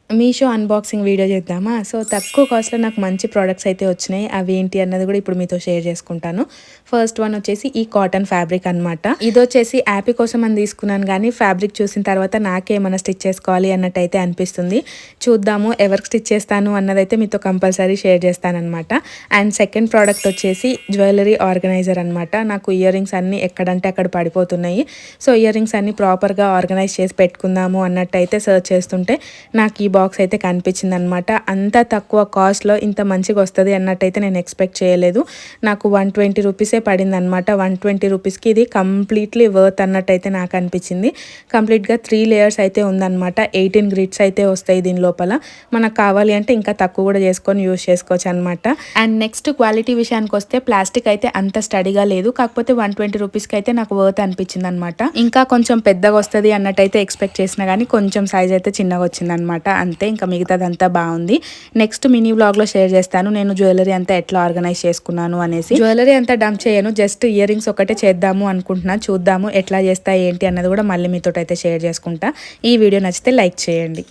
Meesho unboxing video చేద్దామా? So, తక్కువ కాస్ట్‌లో నాకు మంచి ప్రొడక్ట్స్ అయితే వచ్చినాయి. అవి ఏంటి అన్నది కూడా ఇప్పుడు మీతో షేర్ చేసుకుంటాను. ఫస్ట్ వన్ వచ్చేసి ఈ కాటన్ ఫ్యాబ్రిక్ అనమాట. ఇదొచ్చేసి యాపీ కోసం అని తీసుకున్నాను గానీ, ఫ్యాబ్రిక్ చూసిన తర్వాత నాకే ఏమన్నా స్టిచ్ చేసుకోవాలి అన్నట్టయితే అనిపిస్తుంది. చూద్దాము ఎవరికి స్టిచ్ చేస్తాను అన్నదైతే మీతో కంపల్సరీ షేర్ చేస్తాననమాట. అండ్ సెకండ్ ప్రోడక్ట్ వచ్చేసి జ్యువెలరీ ఆర్గనైజర్ అనమాట. నాకు ఇయర్ రింగ్స్ అన్నీ ఎక్కడంటే అక్కడ పడిపోతున్నాయి. సో, ఇయర్ రింగ్స్ అన్నీ ప్రాపర్‌గా ఆర్గనైజ్ చేసి పెట్టుకుందాము అన్నట్టయితే సెర్చ్ చేస్తుంటే నాకు ఈ బాక్స్ అయితే కనిపించింది అనమాట. అంత తక్కువ కాస్ట్లో ఇంత మంచిగా వస్తుంది అన్నట్టయితే నేను ఎక్స్పెక్ట్ చేయలేదు. నాకు 120 రూపీసే పడింది అనమాట. 120 రూపీస్కి ఇది కంప్లీట్లీ వర్త్ అన్నట్టయితే నాకు అనిపించింది. కంప్లీట్గా 3 లేయర్స్ అయితే ఉందన్నమాట. 18 గ్రిడ్స్ అయితే వస్తాయి దీని లోపల. మనకు కావాలి అంటే ఇంకా తక్కువ కూడా చేసుకొని యూజ్ చేసుకోవచ్చు అనమాట. అండ్ నెక్స్ట్ క్వాలిటీ విషయానికి వస్తే ప్లాస్టిక్ అయితే అంత స్టడీగా లేదు. కాకపోతే 120 రూపీస్కి అయితే నాకు వర్త్ అనిపించింది అనమాట. ఇంకా కొంచెం పెద్దగా వస్తుంది అన్నట్టయితే ఎక్స్పెక్ట్ చేసినా కానీ కొంచెం సైజ్ అయితే చిన్నగా వచ్చింది అనమాట. అంతే, ఇంకా మిగతాదంతా బాగుంది. నెక్స్ట్ మినీ వ్లాగ్లో షేర్ చేస్తాను నేను జ్యువెలరీ అంతా ఎట్లా ఆర్గనైజ్ చేసుకున్నాను అనేసి. జ్యువెలరీ అంతా డంప్ చేయను, జస్ట్ ఇయర్ రింగ్స్ ఒకటే చేద్దాము అనుకుంటున్నా. చూద్దాము ఎట్లా చేస్తా ఏంటి అన్నది కూడా మళ్ళీ మీతో అయితే షేర్ చేసుకుంటా. ఈ వీడియో నచ్చితే లైక్ చేయండి.